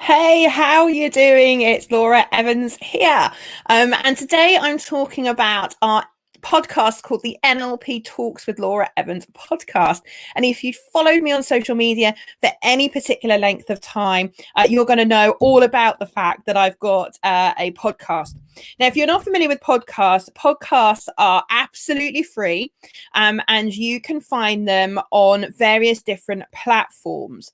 Hey, how are you doing? It's Laura Evans here. And today I'm talking about our podcast called the NLP Talks with Laura Evans podcast. And if you followed me on social media for any particular length of time, you're going to know all about the fact that I've got a podcast. Now, if you're not familiar with podcasts are absolutely free, and you can find them on various different platforms.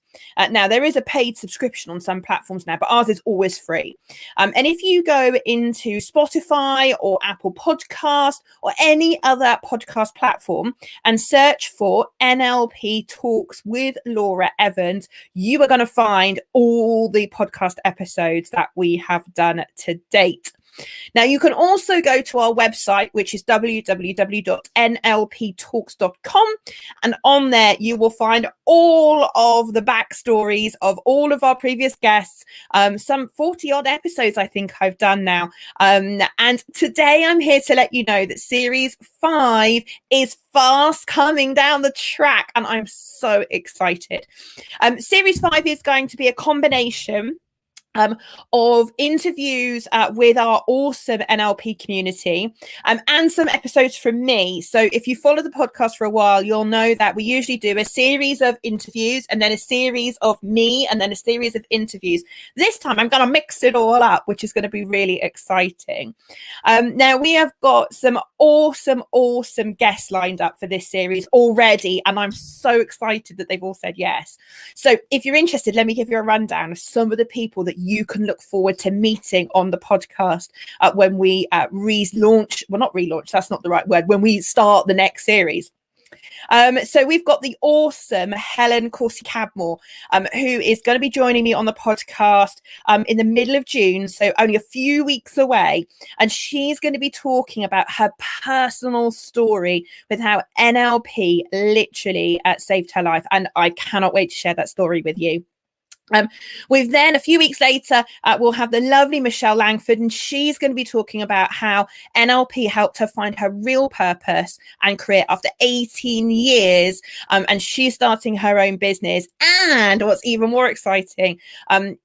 Now, there is a paid subscription on some platforms now, but ours is always free. And if you go into Spotify or Apple Podcast or any other podcast platform and search for NLP Talks with Laura Evans, you are going to find all the podcast episodes that we have done to date. Now, you can also go to our website, which is www.nlptalks.com. And on there, you will find all of the backstories of all of our previous guests. Some 40 odd episodes, I think I've done now. And today I'm here to let you know that series 5 is fast coming down the track. And I'm so excited. Series 5 is going to be a combination of interviews with our awesome NLP community and some episodes from me. So if you follow the podcast for a while, you'll know that we usually do a series of interviews and then a series of me and then a series of interviews. This time I'm going to mix it all up, which is going to be really exciting. Now we have got some awesome guests lined up for this series already, and I'm so excited that they've all said yes. So if you're interested, let me give you a rundown of some of the people that you can look forward to meeting on the podcast when we relaunch. Well, not relaunch, that's not the right word. When we start the next series. So we've got the awesome Helen Corsi-Cadmore, who is going to be joining me on the podcast in the middle of June, so only a few weeks away. And she's going to be talking about her personal story with how NLP literally saved her life. And I cannot wait to share that story with you. We've then, a few weeks later, we'll have the lovely Michelle Langford, and she's going to be talking about how NLP helped her find her real purpose and career after 18 years, and she's starting her own business. And what's even more exciting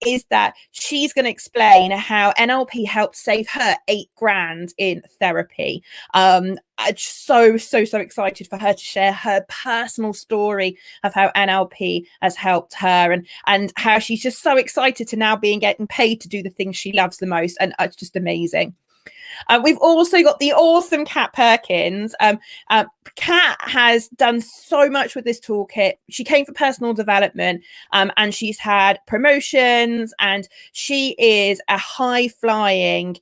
is that she's going to explain how NLP helped save her $8,000 in therapy. I'm so excited for her to share her personal story of how NLP has helped her and how she's just so excited to now be getting paid to do the things she loves the most. And it's just amazing. We've also got the awesome Kat Perkins. Kat has done so much with this toolkit. She came for personal development and she's had promotions, and she is a high-flying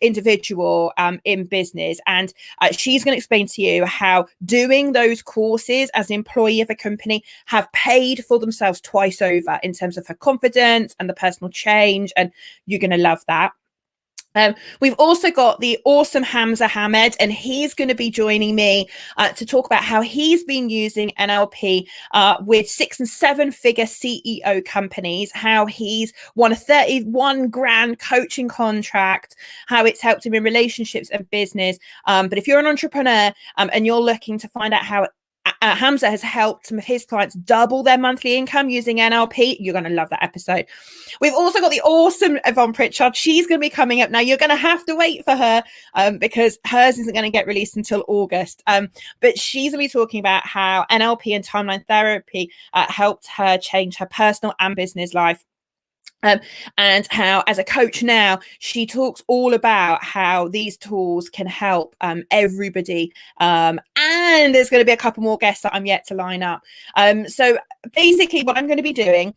individual in business. And she's going to explain to you how doing those courses as an employee of a company have paid for themselves twice over in terms of her confidence and the personal change. And you're going to love that. We've also got the awesome Hamza Hamed, and he's going to be joining me to talk about how he's been using NLP with 6- and 7-figure CEO companies, how he's won a 31 grand coaching contract, how it's helped him in relationships and business. But if you're an entrepreneur and you're looking to find out how Hamza has helped some of his clients double their monthly income using NLP, you're going to love that episode. We've also got the awesome Yvonne Pritchard. She's going to be coming up now. You're going to have to wait for her because hers isn't going to get released until August. But she's going to be talking about how NLP and timeline therapy helped her change her personal and business life. And how, as a coach now, she talks all about how these tools can help everybody. And there's going to be a couple more guests that I'm yet to line up. So basically what I'm going to be doing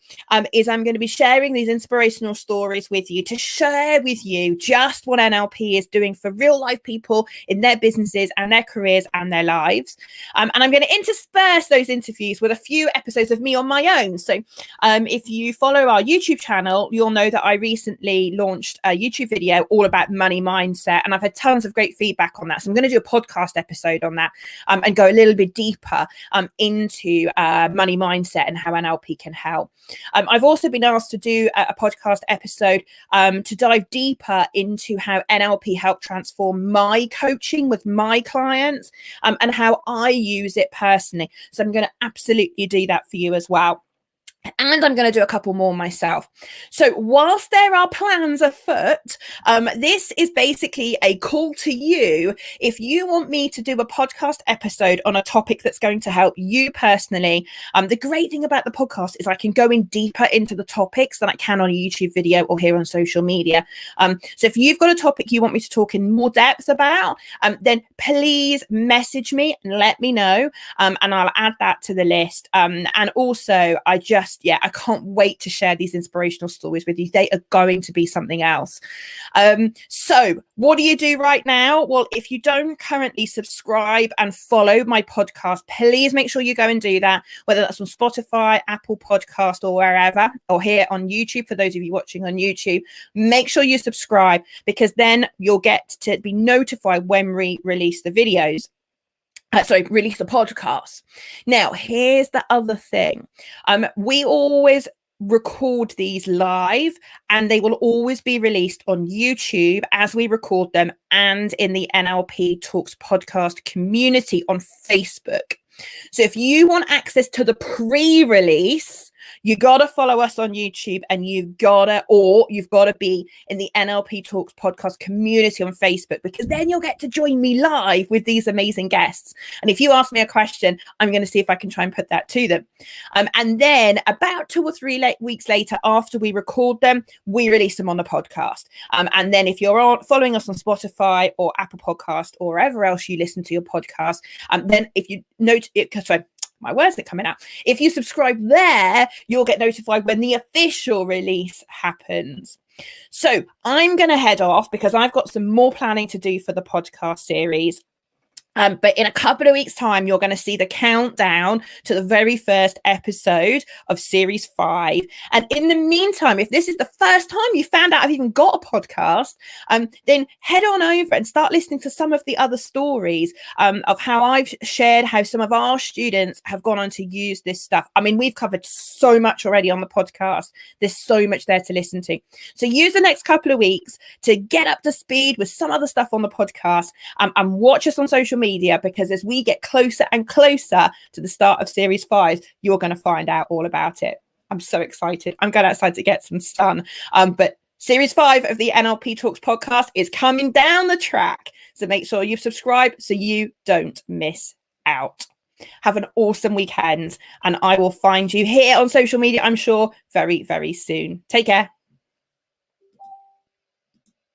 is I'm going to be sharing these inspirational stories with you to share with you just what NLP is doing for real life people in their businesses and their careers and their lives. And I'm going to intersperse those interviews with a few episodes of me on my own. So if you follow our YouTube channel, you'll know that I recently launched a YouTube video all about money mindset, and I've had tons of great feedback on that. So I'm going to do a podcast episode on that and go a little bit deeper into money mindset and how NLP can help. I've also been asked to do a podcast episode to dive deeper into how NLP helped transform my coaching with my clients and how I use it personally. So I'm going to absolutely do that for you as well. And I'm going to do a couple more myself. So whilst there are plans afoot, this is basically a call to you. If you want me to do a podcast episode on a topic that's going to help you personally, the great thing about the podcast is I can go in deeper into the topics than I can on a YouTube video or here on social media. So if you've got a topic you want me to talk in more depth about, then please message me and let me know, and I'll add that to the list. And also, I can't wait to share these inspirational stories with you. They are going to be something else. So what do you do right now? Well, if you don't currently subscribe and follow my podcast, please make sure you go and do that, whether that's on Spotify, Apple Podcast, or wherever, or here on YouTube. For those of you watching on YouTube, make sure you subscribe, because then you'll get to be notified when we release the videos. Release the podcast. Now, here's the other thing. We always record these live, and they will always be released on YouTube as we record them, and in the NLP Talks Podcast community on Facebook. So if you want access to the pre-release, you got to follow us on YouTube, and you've got to be in the NLP Talks Podcast community on Facebook, because then you'll get to join me live with these amazing guests. And if you ask me a question, I'm going to see if I can try and put that to them. And then about 2 or 3 weeks later, after we record them, we release them on the podcast. And then if you're following us on Spotify or Apple Podcast or wherever else you listen to your podcast, then if you note it, my words are coming out. If you subscribe there, you'll get notified when the official release happens. So I'm going to head off, because I've got some more planning to do for the podcast series. But in a couple of weeks' time, you're going to see the countdown to the very first episode of Series 5. And in the meantime, if this is the first time you found out I've even got a podcast, then head on over and start listening to some of the other stories of how I've shared how some of our students have gone on to use this stuff. I mean, we've covered so much already on the podcast. There's so much there to listen to. So use the next couple of weeks to get up to speed with some other stuff on the podcast, and watch us on social media, because as we get closer and closer to the start of Series 5, you're going to find out all about it. I'm so excited. I'm going outside to get some sun. But Series 5 of the NLP Talks podcast is coming down the track. So make sure you've subscribed so you don't miss out. Have an awesome weekend, and I will find you here on social media, I'm sure, very, very soon. Take care.